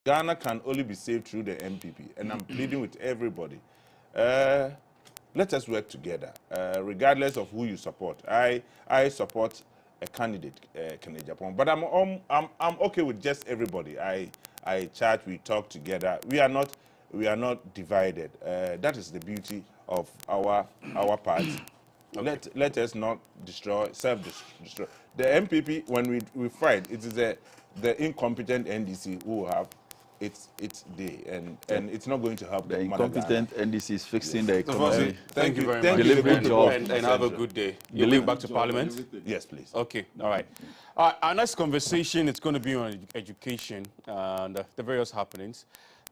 Ghana can only be saved through the MPP, and I'm pleading with everybody. Let us work together, regardless of who you support. I support a candidate, Kenneth Japan, but I'm okay with just everybody. I chat, we talk together. We are not divided. That is the beauty of our party. Okay. Let us not self-destroy. The MPP, when we fight, it is the incompetent NDC who will have its day, and it's not going to help the incompetent NDC is fixing the economy. Thank you very much. And have a good day. You'll be back to Parliament? Yes, please. Okay, all right. Our next conversation is going to be on education and the various happenings.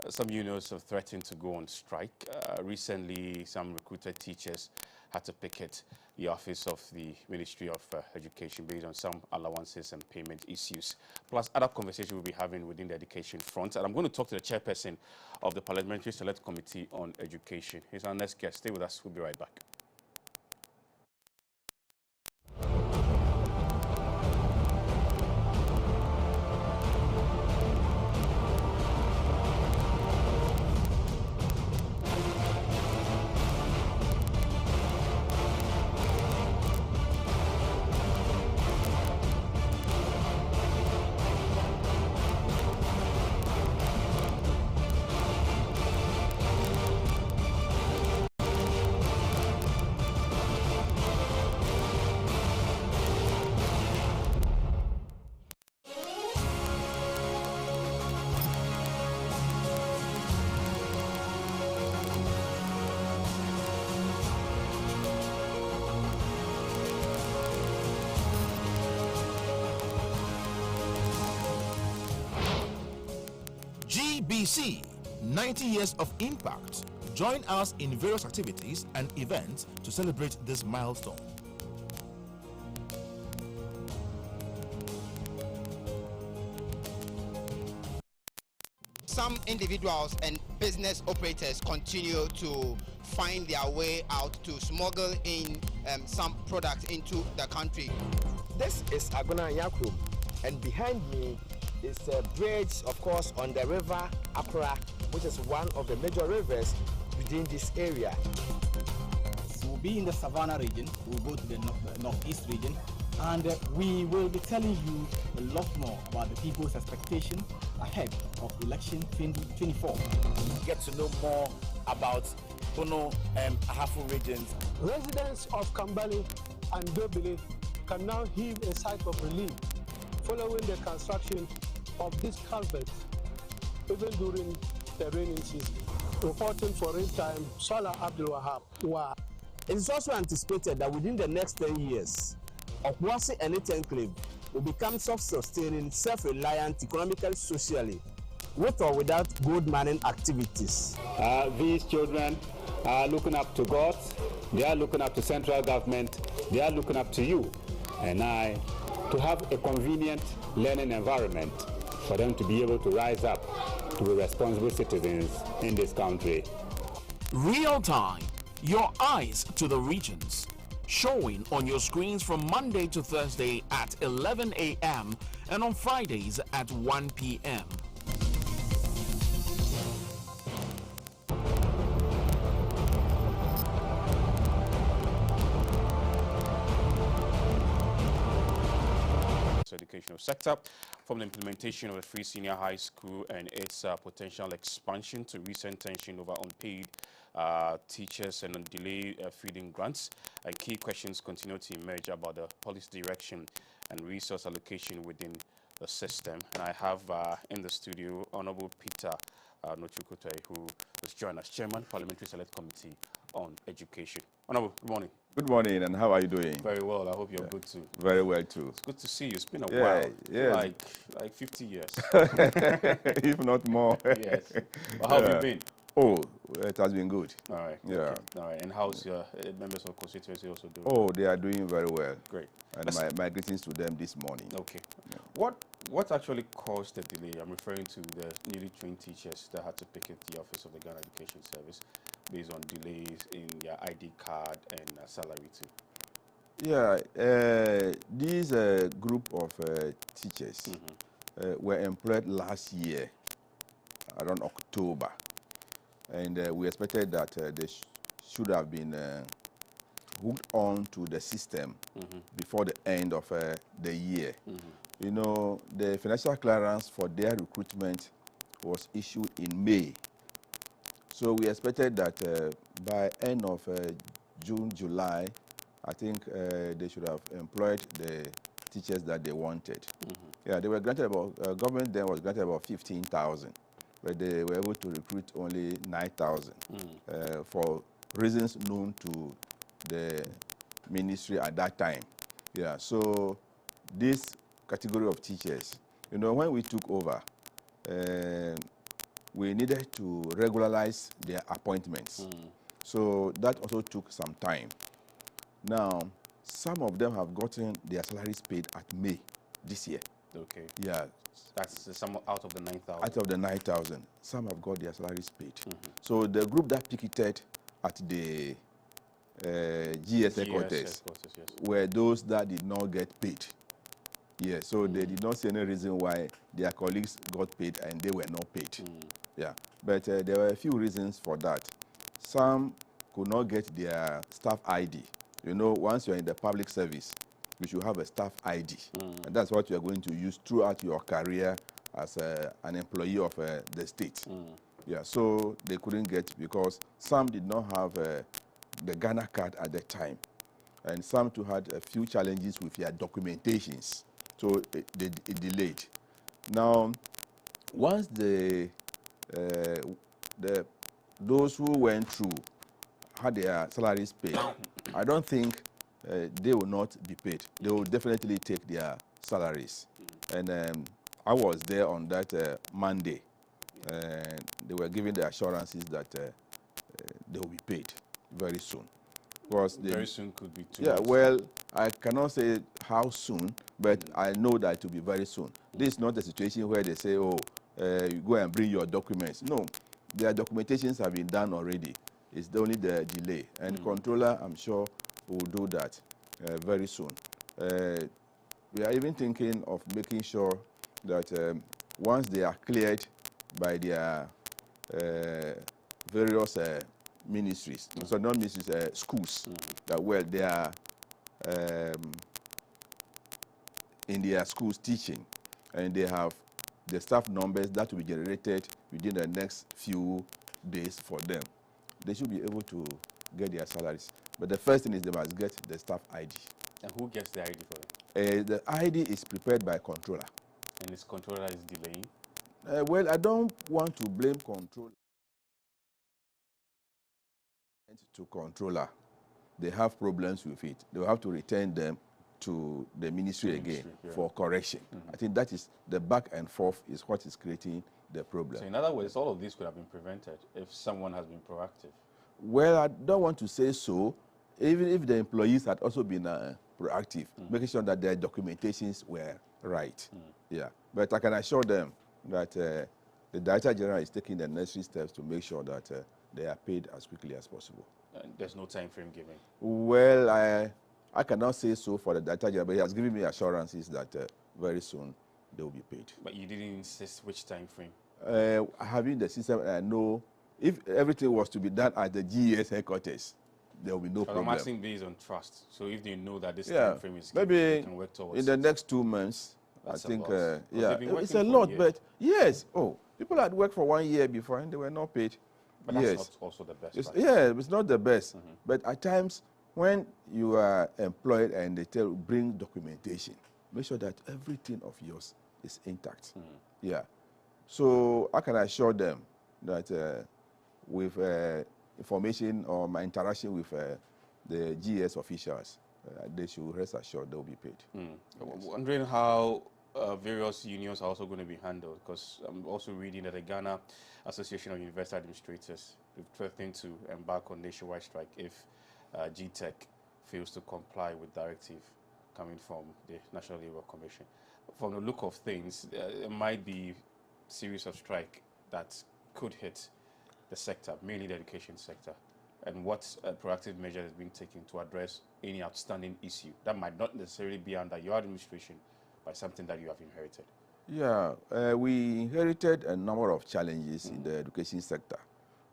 Some unions have threatened to go on strike. Recently, some recruited teachers had to picket the office of the Ministry of Education based on some allowances and payment issues, plus other conversations we'll be having within the education front. And I'm going to talk to the chairperson of the Parliamentary Select Committee on Education. He's our next guest. Stay with us. We'll be right back. GBC, 90 years of impact. Join us in various activities and events to celebrate this milestone. Some individuals and business operators continue to find their way out to smuggle in some products into the country. This is Agona Yakrum, and behind me is a bridge, of course, on the river Accra, which is one of the major rivers within this area. So we'll be in the Savannah region, we'll go to the northeast region, and we will be telling you a lot more about the people's expectation ahead of election 2024. Get to know more about Bono and Ahafo regions. Residents of Kambali and Dobili can now heave a sigh of relief following the construction of this culvert, even during the rainy season. Reporting for Real Time, Salah Abdul Wahab. Wow. It is also anticipated that within the next 10 years, Okwasi and its enclave will become self-sustaining, self-reliant economically, socially, with or without gold mining activities. These children are looking up to God, they are looking up to central government, they are looking up to you and I to have a convenient learning environment for them to be able to rise up to be responsible citizens in this country. Real Time, your eyes to the regions. Showing on your screens from Monday to Thursday at 11 a.m. and on Fridays at 1 p.m. Educational sector, from the implementation of the free senior high school and its potential expansion to recent tension over unpaid teachers and delayed feeding grants. Key questions continue to emerge about the policy direction and resource allocation within the system. And I have in the studio Honorable Peter Nochukute, who is joined as Chairman, Parliamentary Select Committee on Education. Honorable, good morning. Good morning, and how are you doing? Very well. I hope you're good too. Very well too. It's good to see you. It's been a while. Yeah. Like 50 years. If not more. Yes. But how have you been? Oh, it has been good. All right. Yeah. Okay. All right. And how's your members of constituency also doing? Oh, they are doing very well. Great. And my greetings to them this morning. Okay. Yeah. What actually caused the delay? I'm referring to the newly trained teachers that had to picket the office of the Ghana Education Service based on delays in their ID card and salary too. Yeah, this group of teachers were employed last year around October. And we expected that they should have been hooked on to the system before the end of the year. You know, the financial clearance for their recruitment was issued in May. So we expected that by end of June, July, I think they should have employed the teachers that they wanted. Yeah, they were granted about, government then was granted about 15,000, but they were able to recruit only 9,000 for reasons known to the ministry at that time. Yeah, so this category of teachers, you know, when we took over, we needed to regularize their appointments. So that also took some time. Now, some of them have gotten their salaries paid at May this year. Okay. Yeah. That's some out of the 9,000. Out of the 9,000, some have got their salaries paid. So the group that picketed at the GS headquarters were those that did not get paid. Yeah, so they did not see any reason why their colleagues got paid and they were not paid. Yeah, but there were a few reasons for that. Some could not get their staff ID. You know, once you're in the public service, you should have a staff ID. And that's what you're going to use throughout your career as an employee of the state. Yeah, so they couldn't get because some did not have the Ghana card at the time. And some too had a few challenges with their documentations. So it delayed. Now, once those who went through had their salaries paid, I don't think they will not be paid. They will definitely take their salaries. And I was there on that Monday. And they were giving the assurances that they will be paid very soon. Because very soon could be 2 Yeah, months. well, I cannot say how soon, but I know that it will be very soon. This is not a situation where they say, oh, you go and bring your documents. No, their documentations have been done already. It's only the delay. And controller, I'm sure, will do that very soon. We are even thinking of making sure that once they are cleared by their various ministries, so not ministries, schools, that well, they are in their schools teaching, and they have the staff numbers that will be generated within the next few days for them. They should be able to get their salaries. But the first thing is they must get the staff ID. And who gets the ID for them? The ID is prepared by controller. And this controller is delaying? Well, I don't want to blame controller. To controller, they have problems with it. They will have to return them to the ministry again for correction. I think that is the back and forth is what is creating the problem. So in other words, all of this could have been prevented if someone has been proactive. Well, I don't want to say so, even if the employees had also been proactive, making sure that their documentations were right. Yeah, but I can assure them that the Director General is taking the necessary steps to make sure that they are paid as quickly as possible. There's no time frame given? Well, I cannot say so for the Director General, but he has given me assurances that very soon they will be paid. But you didn't insist which time frame? Having the system, I know if everything was to be done at the GES headquarters, there will be no problem. I'm asking based on trust. So if they know that this time frame is given, maybe they can work towards in the next 2 months, That's I think, yeah, it's a lot, but yes, people had worked for 1 year before and they were not paid. But that's not also the best. It's not the best. But at times, when you are employed and they bring documentation, make sure that everything of yours is intact. Yeah. So I can assure them that with information or my interaction with the GS officials, they should rest assured they will be paid. Yes. Wondering how various unions are also going to be handled, because I'm also reading that the Ghana Association of University Administrators is threatening to embark on nationwide strike if GTech fails to comply with directive coming from the National Labour Commission. From the look of things, it might be a series of strike that could hit the sector, mainly the education sector, and what proactive measure is being taken to address any outstanding issue that might not necessarily be under your administration, but something that you have inherited. Yeah, we inherited a number of challenges in the education sector,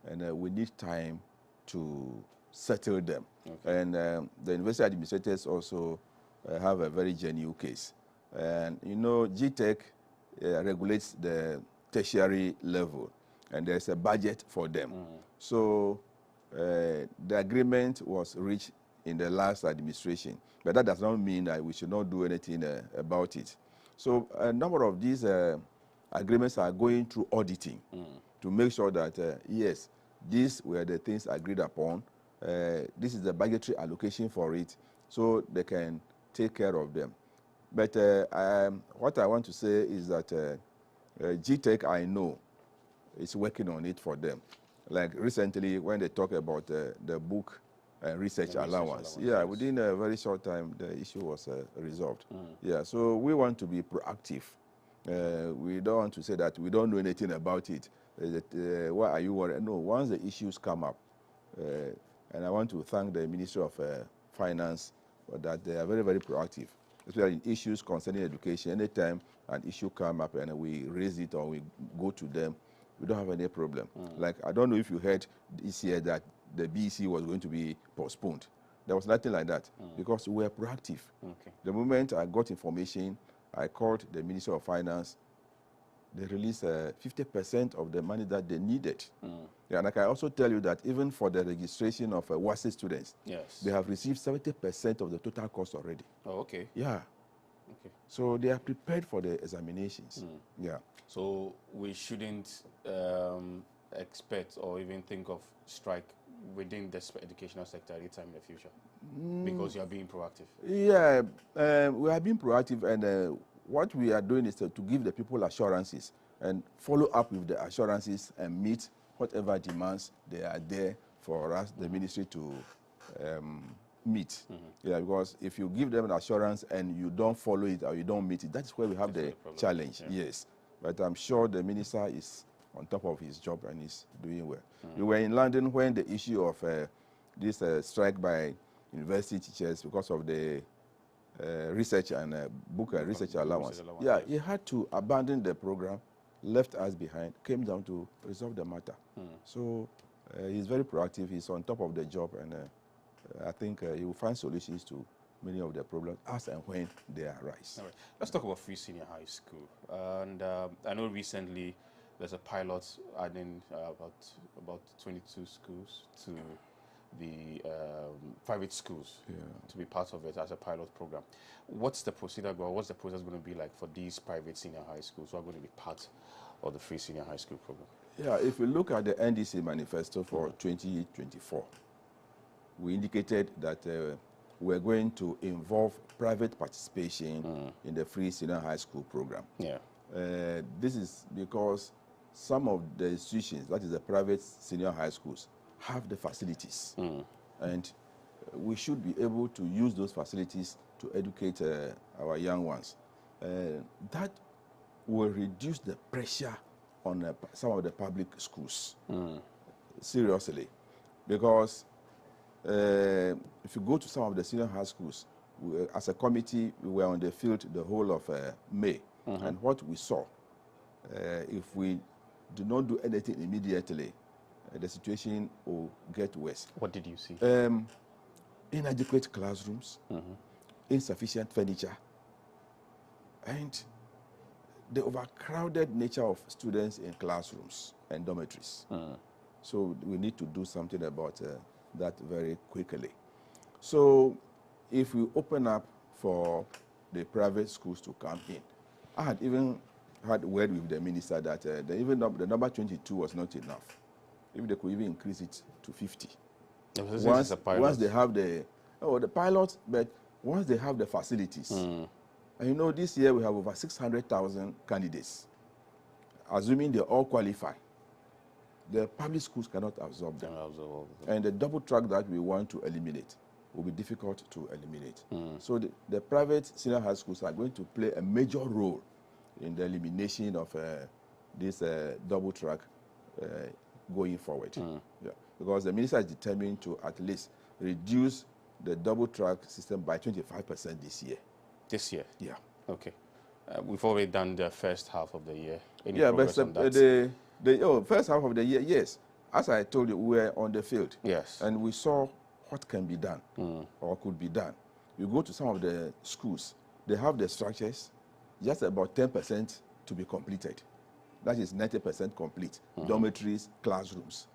and we need time to settle them. Okay. And the university administrators also have a very genuine case. And you know, GTech regulates the tertiary level, and there's a budget for them. So the agreement was reached in the last administration, but that does not mean that we should not do anything about it. So a number of these agreements are going through auditing to make sure that, yes, these were the things agreed upon. This is the budgetary allocation for it, so they can take care of them. But what I want to say is that GTech, I know, is working on it for them. Like recently, when they talk about the book research allowance. Yeah, yes. Within a very short time, the issue was resolved. Yeah, so we want to be proactive. We don't want to say that we don't know anything about it. Why are you worried? No, once the issues come up, and I want to thank the Ministry of Finance for that. They are very, very proactive, especially in issues concerning education. Anytime an issue come up and we raise it or we go to them, we don't have any problem. Like, I don't know if you heard this year that the BEC was going to be postponed. There was nothing like that because we were proactive. Okay. The moment I got information, I called the Ministry of Finance. They released 50% of the money that they needed. Yeah, and I can also tell you that even for the registration of WASSCE students, yes, they have received 70% of the total cost already. Oh, okay. Yeah. Okay. So they are prepared for the examinations. Yeah. So we shouldn't expect or even think of strike within the educational sector any time in the future because you are being proactive. Yeah, we are being proactive, and what we are doing is to give the people assurances and follow up with the assurances and meet whatever demands they are there for us, the ministry, to meet. Yeah, because if you give them an assurance and you don't follow it or you don't meet it, that's where we have the challenge. Yeah. Yes, but I'm sure the minister is on top of his job and is doing well. We were in London when the issue of this strike by university teachers because of the research and book research allowance. Yeah, he had to abandon the program, left us behind, came down to resolve the matter. So he's very proactive, he's on top of the job, and I think he will find solutions to many of the problems as and when they arise. All right. Let's talk about Free Senior High School. And I know recently there's a pilot adding about 22 schools to the private schools to be part of it as a pilot program. What's the procedure, what's the process going to be like for these private senior high schools who are going to be part of the Free Senior High School program? Yeah, if you look at the NDC manifesto for 2024, we indicated that we're going to involve private participation in the Free Senior High School program. Yeah. This is because some of the institutions, that is the private senior high schools, have the facilities. And we should be able to use those facilities to educate our young ones. That will reduce the pressure on some of the public schools. Seriously. Because if you go to some of the senior high schools, as a committee, we were on the field the whole of May. And what we saw, if we do not do anything immediately, the situation will get worse. What did you see? Inadequate classrooms, insufficient furniture, and the overcrowded nature of students in classrooms and dormitories. So we need to do something about that very quickly. So if we open up for the private schools to come in, I had even had a word with the minister that the number 22 was not enough. If they could even increase it to 50. Once they have the pilot, but once they have the facilities. And you know, this year we have over 600,000 candidates. Assuming they all qualify, the public schools cannot absorb them. And the double track that we want to eliminate will be difficult to eliminate. So the private senior high schools are going to play a major role in the elimination of this double track going forward. Yeah. Because the minister is determined to at least reduce the double track system by 25% this year. This year? Yeah. Okay. we've already done the first half of the year. Any Yeah, progress but on that? the first half of the year, yes. As I told you, we were on the field. Yes. And we saw what can be done or could be done. You go to some of the schools, they have the structures, just about 10% to be completed. That is 90% complete. Dormitories, classrooms.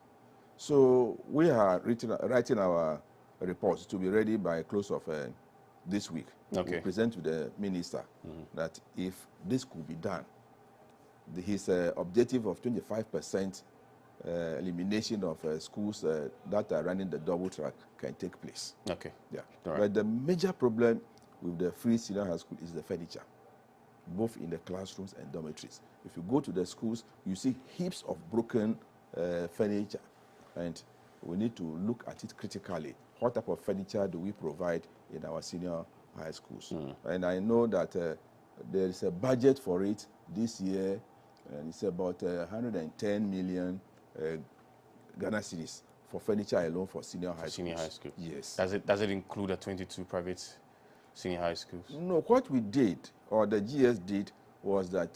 So we are writing our reports to be ready by close of this week. Okay. We'll present to the minister that if this could be done, his objective of 25% elimination of schools that are running the double track can take place. Okay. Yeah. Right. But the major problem with the free senior high school is the furniture, both in the classrooms and dormitories. If you go to the schools, you see heaps of broken furniture, and we need to look at it critically. What type of furniture do we provide in our senior high schools? And I know that there is a budget for it this year, and it's about 110 million Ghana cedis for furniture alone for senior high schools. Senior high school. Yes. Does it include the 22 private senior high schools? No, what we did, or the GS did, was that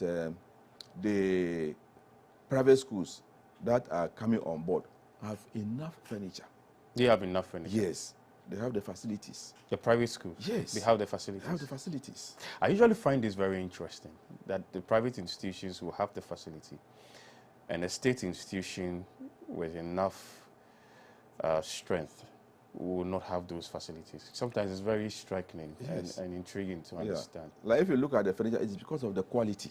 the private schools that are coming on board have enough furniture. They have enough furniture? Yes. They have the facilities. The private schools? Yes. They have the facilities? They have the facilities. I usually find this very interesting, that the private institutions will have the facility, and a state institution with enough strength will not have those facilities. Sometimes it's very striking Yes. and intriguing to understand. Like if you look at the furniture, it's because of the quality.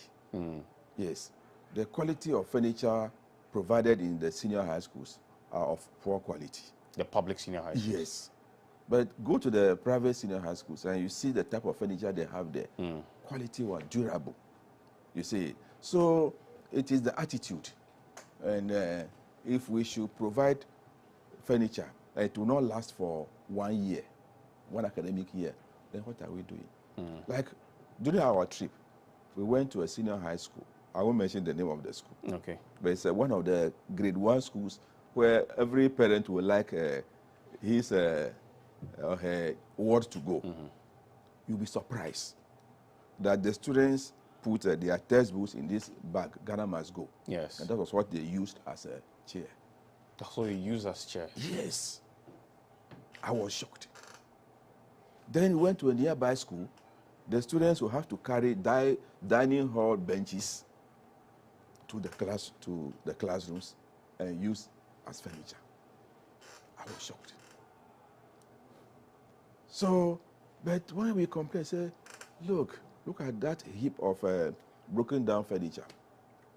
Yes. The quality of furniture provided in the senior high schools are of poor quality. The public senior high schools? Yes. But go to the private senior high schools and you see the type of furniture they have there. Quality one, durable. You see. So it is the attitude. And if we should provide furniture, it will not last for 1 year, 1 academic year, then what are we doing? Like during our trip, we went to a senior high school. I won't mention the name of the school. Okay. But it's one of the grade 1 schools where every parent will like his or her ward to go. You'll be surprised that the students put their textbooks in this bag, Ghana must go. Yes. And that was what they used as a chair. That's what they use as chair? Yes. I was shocked. Then we went to a nearby school. The students will have to carry dining hall benches to the classrooms and use as furniture. I was shocked. So, but when we complain, say, look at that heap of broken down furniture,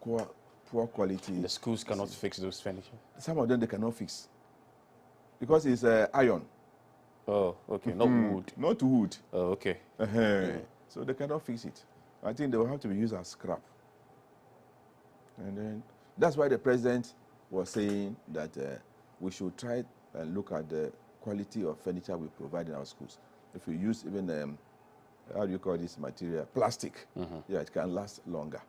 poor quality. The schools cannot fix those furniture? Some of them they cannot fix because it's iron. Oh, okay, not wood. Not wood. Oh, okay. So they cannot fix it. I think they will have to be used as scrap. And then that's why the president was saying that we should try and look at the quality of furniture we provide in our schools. If we use even, how do you call this material? Plastic. Yeah, it can last longer.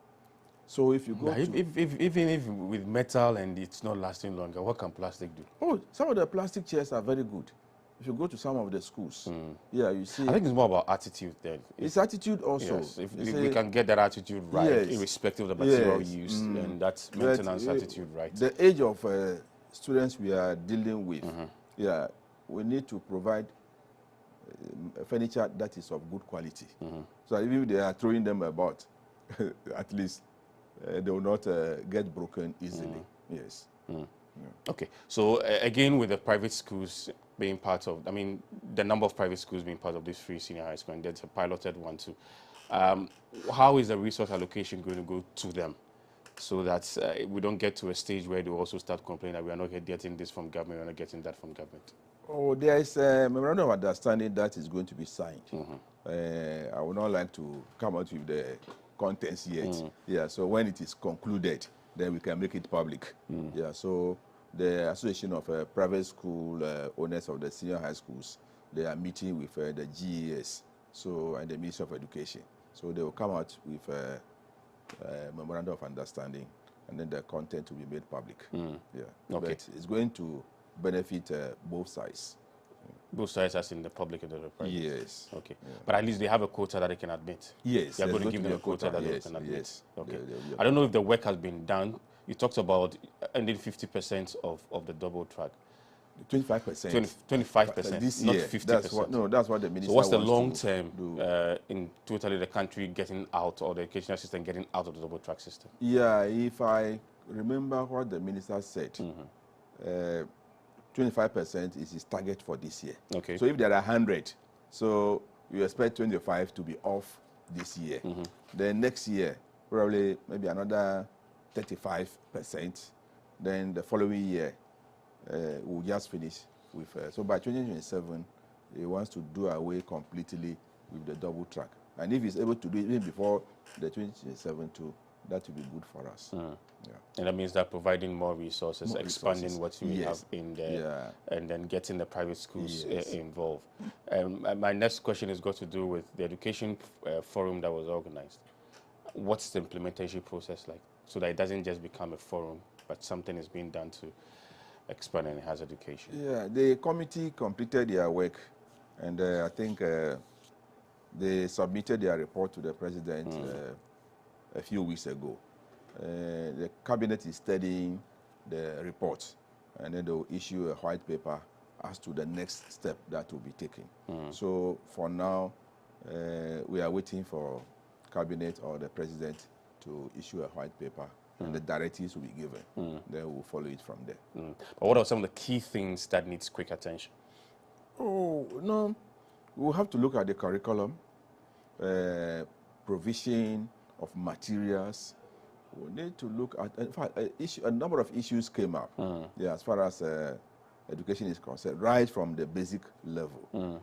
So if you go even if with metal and it's not lasting longer, what can plastic do? Oh, some of the plastic chairs are very good. If you go to some of the schools, yeah, you see. I think it's more about attitude then. It's attitude also. Yes, if we can get that attitude right, yes, irrespective of the material used, and that maintenance attitude right. The age of students we are dealing with, yeah, we need to provide furniture that is of good quality. So even if they are throwing them about, at least they will not get broken easily. Yes. Yeah. Okay. So again, with the private schools being part of, I mean, the number of private schools being part of this free senior high school, and there's a piloted one too. How is the resource allocation going to go to them, so that we don't get to a stage where they also start complaining that we are not getting this from government, we are not getting that from government? Oh, there is a memorandum of understanding that is going to be signed. I would not like to come out with the contents yet. Yeah, so when it is concluded, then we can make it public. Yeah, so the Association of Private School Owners of the Senior High Schools, they are meeting with the GES, so, and the Ministry of Education. So they will come out with a memorandum of understanding, and then the content will be made public. Yeah, okay. But it's going to benefit both sides. Both sides, as in the public and the private? Yes. Okay. Yeah. But at least they have a quota that they can admit? Yes. They're going to give them a quota that they can admit? Yes. Okay. I don't know if the work has been done. You talked about ending 50% of the double track. 25%. 25%, this not year. 50%. That's what the minister So what's the wants long to term do. in totally the country getting out, or the educational system getting out of the double track system? Yeah, if I remember what the minister said, 25% is his target for this year. Okay. So if there are 100, so you expect 25 to be off this year. Then next year, probably maybe another 35%. Then the following year, we'll just finish with. So by 2027, he wants to do away completely with the double track. And if he's able to do it even before the 2027 too, that will be good for us. Yeah. And that means that providing more resources, expanding what we Yes. have in there, and then getting the private schools involved. My next question is got to do with the education forum that was organized. What's the implementation process like, so that it doesn't just become a forum, but something is being done to expand and enhance education? Yeah, the committee completed their work, and I think they submitted their report to the president a few weeks ago. The cabinet is studying the report, and then they will issue a white paper as to the next step that will be taken. So for now, we are waiting for cabinet or the president to issue a white paper, and the directives will be given. Then we'll follow it from there. But what are some of the key things that needs quick attention? Oh, no. We'll have to look at the curriculum, provision of materials. We need to look at, in fact, a number of issues came up, as far as education is concerned, right from the basic level.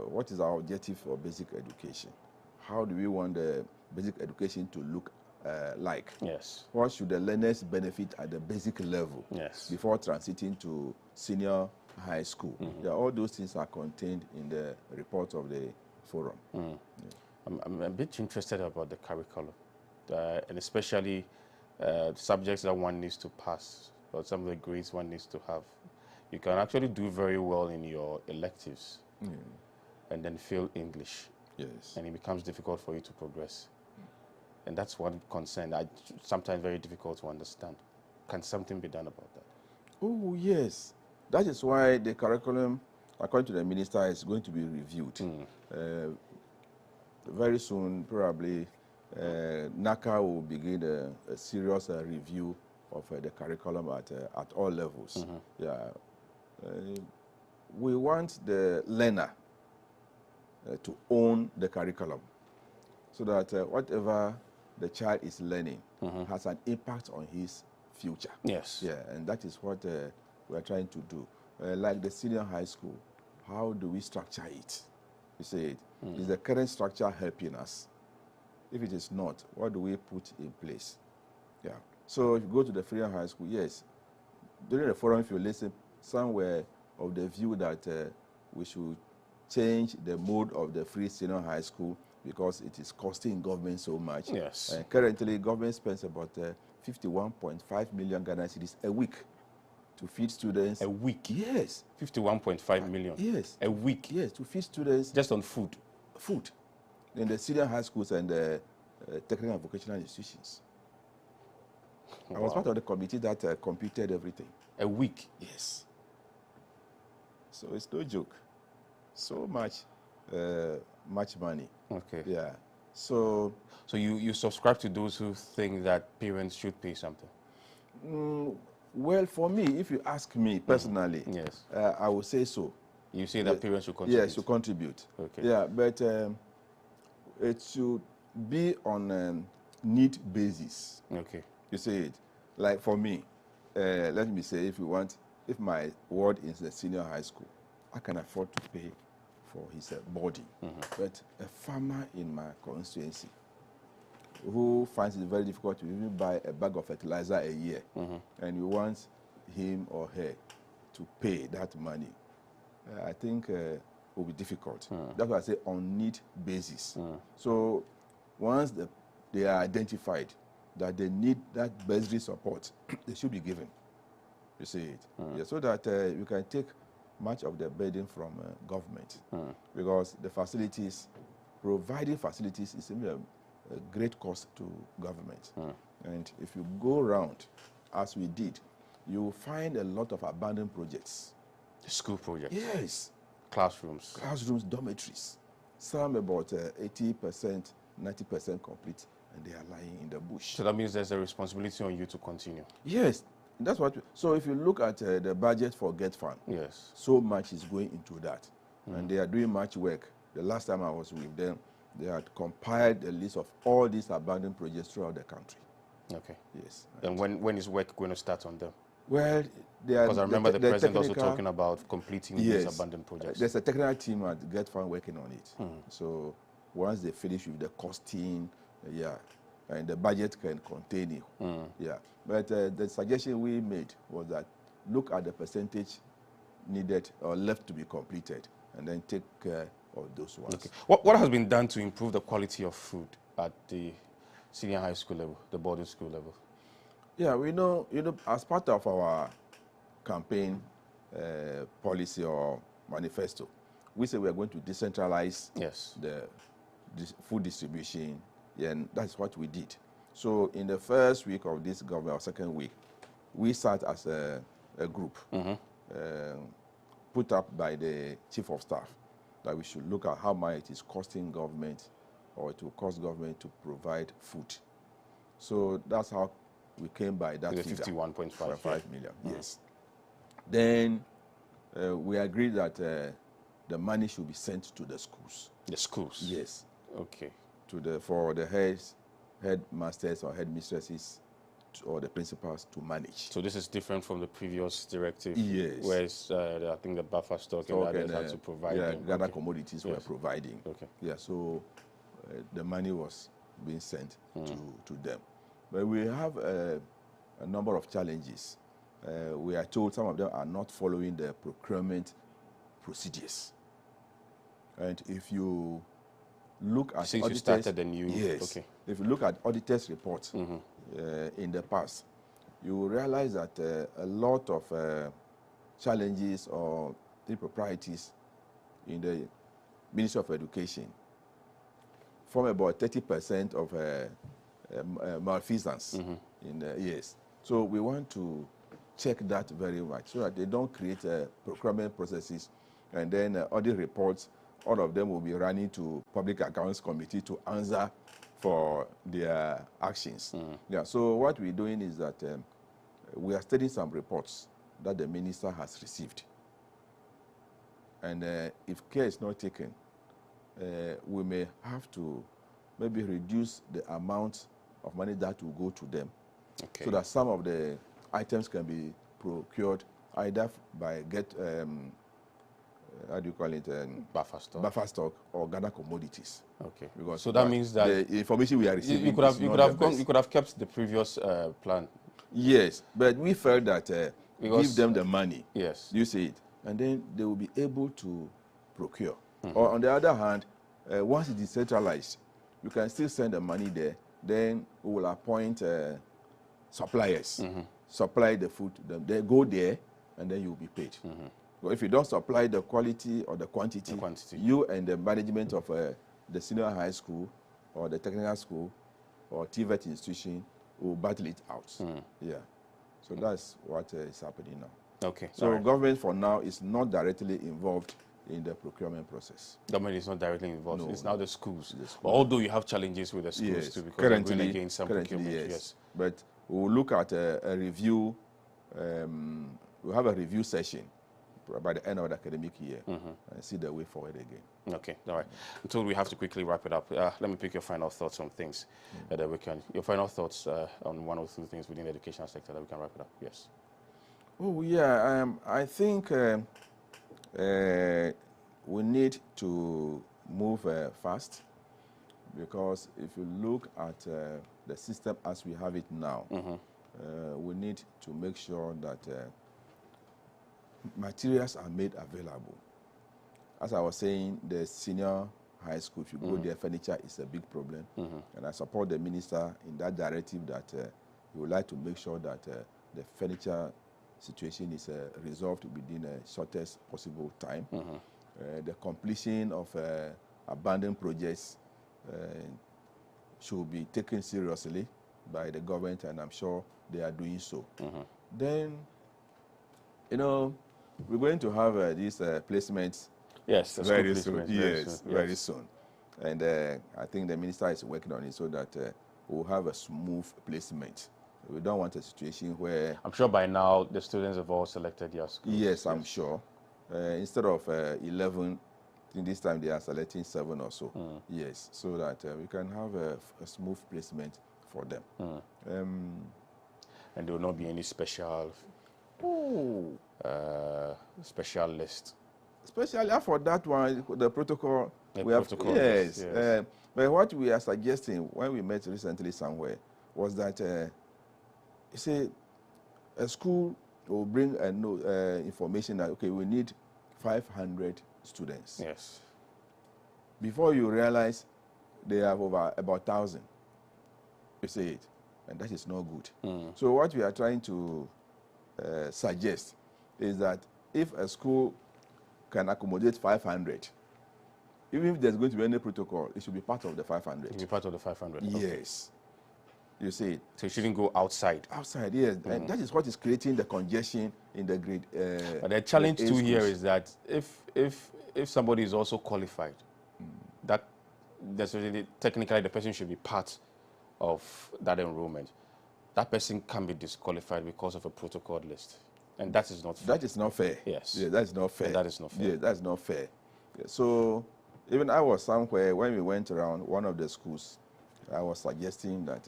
What is our objective for basic education? How do we want the basic education to look like? Yes. What should the learners benefit at the basic level before transiting to senior high school? All those things are contained in the report of the forum. I'm a bit interested about the curriculum, and especially subjects that one needs to pass, or some of the grades one needs to have. You can actually do very well in your electives and then fail English. Yes. And it becomes difficult for you to progress. And that's one concern. Sometimes very difficult to understand. Can something be done about that? Oh, yes. That is why the curriculum, according to the minister, is going to be reviewed. Very soon, probably, NACA will begin a serious review of the curriculum at all levels. We want the learner to own the curriculum, so that whatever the child is learning has an impact on his future. Yes. Yeah, and that is what we are trying to do. Like the senior high school, how do we structure it? You see it? Is the current structure helping us? If it is not, what do we put in place? Yeah. So if you go to the senior high school, yes, during the forum, if you listen, some were of the view that we should change the mode of the free senior high school because it is costing government so much. Yes. Currently, government spends about 51.5 million Ghana cedis a week to feed students. A week? Yes. 51.5 million? Yes. A week? Yes, to feed students. Just on food? Food. In the senior high schools and the technical and vocational institutions. I was part of the committee that computed everything. A week? Yes. So it's no joke. So much money. Okay. Yeah. So you subscribe to those who think that parents should pay something? Well, for me, if you ask me personally, yes, I would say so. You say that parents should contribute? Yes, should contribute. Okay. Yeah, but it should be on a need basis. Okay. You see it? Like for me, let me say, if my ward is the senior high school, I can afford to pay for his boarding. But a farmer in my constituency who finds it very difficult to even buy a bag of fertilizer a year, and you want him or her to pay that money, I think it will be difficult. That's why I say on need basis. So once they are identified that they need that bursary support, they should be given. You see it? Yeah, so that you can take much of the burden from government because the facilities, providing facilities is a great cost to government. And if you go around, as we did, you will find a lot of abandoned projects. School projects? Yes. Classrooms? Classrooms, dormitories. Some about 80%, 90% complete, and they are lying in the bush. So that means there's a responsibility on you to continue? Yes. That's what. So if you look at the budget for Get Fund, yes, so much is going into that. And they are doing much work. The last time I was with them, they had compiled a list of all these abandoned projects throughout the country. Okay. Yes. And when is work going to start on them? Well, they are. Because I remember the president also talking about completing these abandoned projects. There's a technical team at Get Fund working on it. So once they finish with the costing, and the budget can contain it. But the suggestion we made was that look at the percentage needed or left to be completed, and then take care of those ones. Okay. What has been done to improve the quality of food at the senior high school level, the boarding school level? Yeah, we know, as part of our campaign policy or manifesto, we say we are going to decentralize the food distribution, and that's what we did. So in the first week of this government, or second week, we sat as a group put up by the chief of staff that we should look at how much it is costing government, or it will cost government to provide food. So that's how we came by that figure. 51.5 million. Yes. Then we agreed that the money should be sent to the schools. The schools? Yes. Okay. For the headmasters or headmistresses or the principals to manage. So this is different from the previous directive? Yes. Where I think the buffer stock and others had to provide them. Ghana commodities were providing. Okay. Yeah, so the money was being sent to them. But we have a number of challenges. We are told some of them are not following the procurement procedures. And if you look at since you started the new, if you look at auditors' reports in the past, you will realize that a lot of challenges or improprieties in the Ministry of Education form about 30% of malfeasance in the years. So we want to check that very much so that they don't create procurement processes and then audit reports. All of them will be running to Public Accounts Committee to answer for their actions. Yeah. So what we're doing is that we are studying some reports that the minister has received, and if care is not taken, we may have to maybe reduce the amount of money that will go to them, so that some of the items can be procured either by how do you call it? Buffer stock or Ghana commodities. Okay. Because so that means that the information we are receiving, you could have kept the previous plan. Yes, but we felt that give them the money. Yes. You see it, and then they will be able to procure. Or on the other hand, once it is centralized, you can still send the money there. Then we will appoint suppliers, supply the food to them. They go there, and then you will be paid. But if you don't supply the quality or the quantity, you and the management of the senior high school or the technical school or TVET institution will battle it out. Yeah. So that's what is happening now. Okay. So government for now is not directly involved in the procurement process. Government is not directly involved. No, it's now the schools. But although you have challenges with the schools too, because they're going against some procurement. Yes. But we'll look at a review. We'll have a review session by the end of the academic year and see the way forward again. Okay, all right. Until we have to quickly wrap it up, let me pick your final thoughts on things that we can. Your final thoughts on one or two things within the educational sector that we can wrap it up. Yes. Oh yeah, I think we need to move fast, because if you look at the system as we have it now, we need to make sure that materials are made available. As I was saying, the senior high school, if you go there, furniture is a big problem. And I support the minister in that directive that he would like to make sure that the furniture situation is resolved within the shortest possible time. The completion of abandoned projects should be taken seriously by the government, and I'm sure they are doing so. Then, you know, we're going to have these placements very soon. Yes, very soon. And I think the minister is working on it so that we'll have a smooth placement. We don't want a situation where... I'm sure by now the students have all selected their schools. Yes, I'm sure. Instead of 11, I think this time they are selecting 7 or so. Yes, so that we can have a smooth placement for them. And there will not be any special special list. Especially for that one, the protocol. Yes. But what we are suggesting when we met recently somewhere was that you see, a school will bring information that, okay, we need 500 students. Yes. Before you realize they have about 1,000. You see it, and that is not good. So what we are trying to suggest is that if a school can accommodate 500, even if there's going to be any protocol, it should be part of the 500. It should be part of the 500. Yes. Okay. You see it. So it shouldn't go outside. Outside, yes. And that is what is creating the congestion in the grade. But the challenge too here is that if somebody is also qualified, that technically the person should be part of that enrollment. That person can be disqualified because of a protocol list. And that is not fair. That is not fair. Yes. Yeah, that is not fair. And that is not fair. Yeah, that's not fair. Yeah, so even I was somewhere when we went around one of the schools, I was suggesting that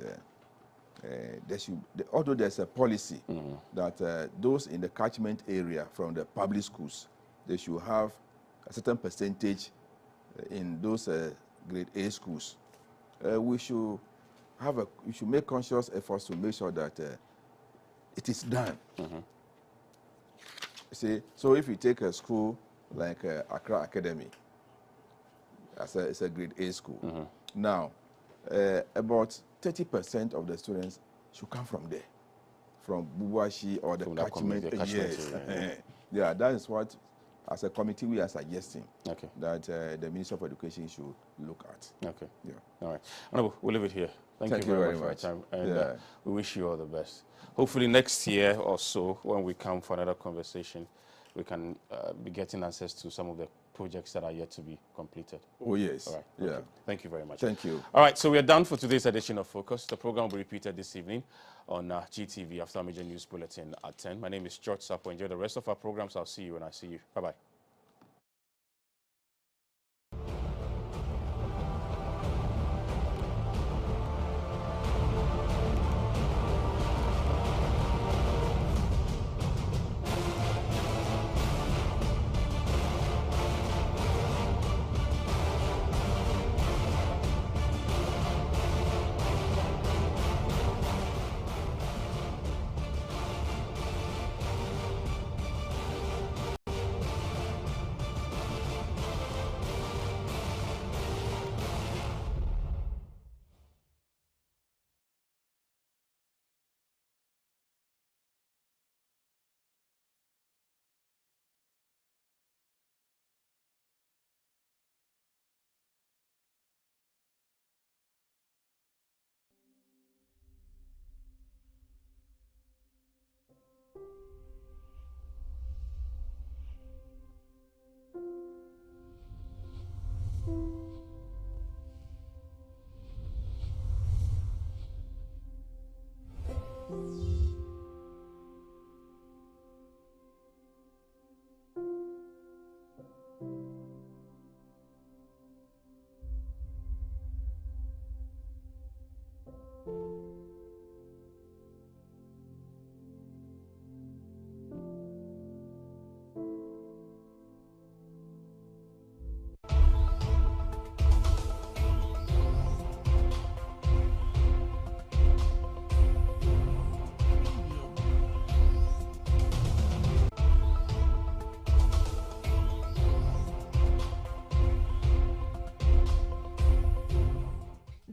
there should, although there's a policy that those in the catchment area from the public schools, they should have a certain percentage in those grade A schools. We should make conscious efforts to make sure that it is done. See, so if you take a school like Accra Academy, it's a grade A school. Now, about 30% of the students should come from there, from Bubuashi or the catchment. Yes, yeah, that is what, as a committee, we are suggesting that the Minister of Education should look at. Okay. Yeah. All right. Honorable, we'll leave it here. Thank you very much for your time, and we wish you all the best. Hopefully next year or so, when we come for another conversation, we can be getting answers to some of the projects that are yet to be completed. Oh, yes. All right. Yeah. Okay. Thank you very much. Thank you. All right, so we are done for today's edition of Focus. The program will be repeated this evening on GTV after a major news bulletin at 10. My name is George Sapo. Enjoy the rest of our programs. I'll see you when I see you. Bye-bye.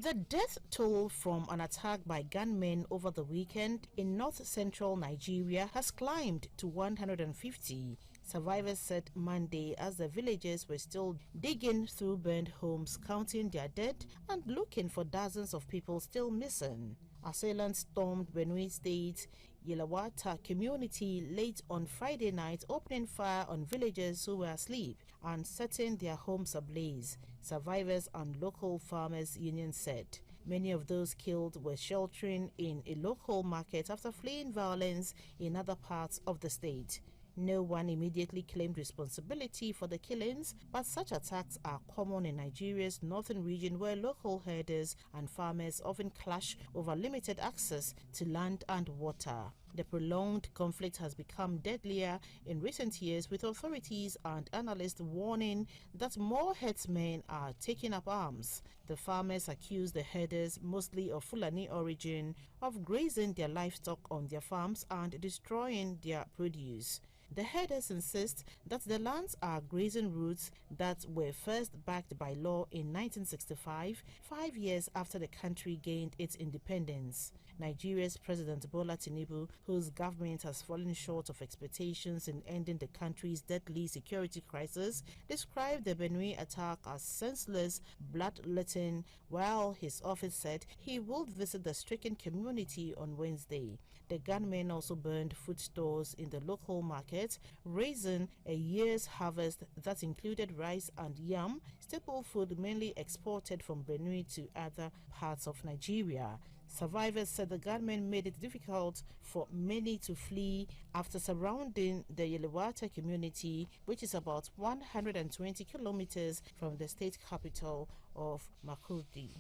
The death toll from an attack by gunmen over the weekend in north-central Nigeria has climbed to 150. Survivors said Monday as the villagers were still digging through burned homes, counting their dead and looking for dozens of people still missing. Assailants stormed Benue State's Yelawata community late on Friday night, opening fire on villagers who were asleep and setting their homes ablaze, survivors and local farmers' union said. Many of those killed were sheltering in a local market after fleeing violence in other parts of the state. No one immediately claimed responsibility for the killings, but such attacks are common in Nigeria's northern region, where local herders and farmers often clash over limited access to land and water. The prolonged conflict has become deadlier in recent years, with authorities and analysts warning that more herdsmen are taking up arms. The farmers accuse the herders, mostly of Fulani origin, of grazing their livestock on their farms and destroying their produce. The herders insist that the lands are grazing routes that were first backed by law in 1965, 5 years after the country gained its independence. Nigeria's President Bola Tinubu, whose government has fallen short of expectations in ending the country's deadly security crisis, described the Benue attack as senseless, bloodletting, while his office said he would visit the stricken community on Wednesday. The gunmen also burned food stores in the local market, raising a year's harvest that included rice and yam, staple food mainly exported from Benue to other parts of Nigeria. Survivors said the gunmen made it difficult for many to flee after surrounding the Yelawata community, which is about 120 kilometers from the state capital of Makurdi.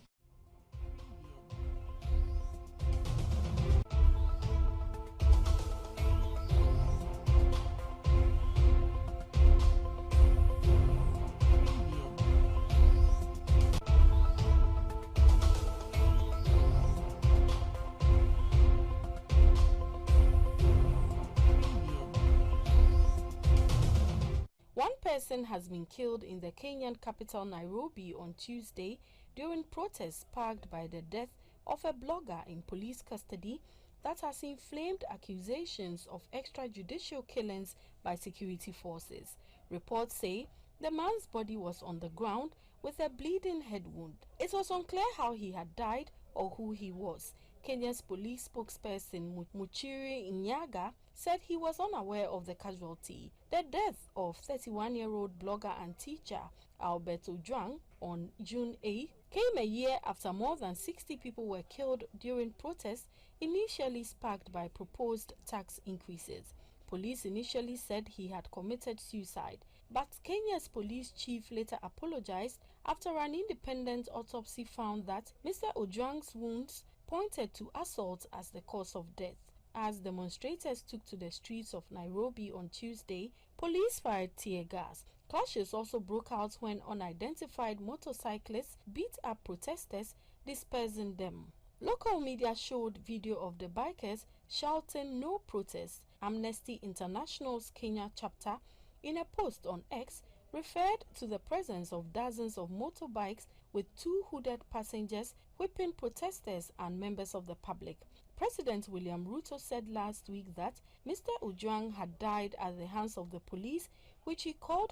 One person has been killed in the Kenyan capital Nairobi on Tuesday during protests sparked by the death of a blogger in police custody that has inflamed accusations of extrajudicial killings by security forces. Reports say the man's body was on the ground with a bleeding head wound. It was unclear how he had died or who he was. Kenya's police spokesperson Muchiri Nyaga said he was unaware of the casualty. The death of 31-year-old blogger and teacher Albert Ojwang on June 8 came a year after more than 60 people were killed during protests initially sparked by proposed tax increases. Police initially said he had committed suicide, but Kenya's police chief later apologized after an independent autopsy found that Mr. Ojwang's wounds pointed to assault as the cause of death. As demonstrators took to the streets of Nairobi on Tuesday, police fired tear gas. Clashes also broke out when unidentified motorcyclists beat up protesters, dispersing them. Local media showed video of the bikers shouting "No protest." Amnesty International's Kenya chapter, in a post on X, referred to the presence of dozens of motorbikes with two hooded passengers whipping protesters and members of the public. President William Ruto said last week that Mr. Ojwang had died at the hands of the police, which he called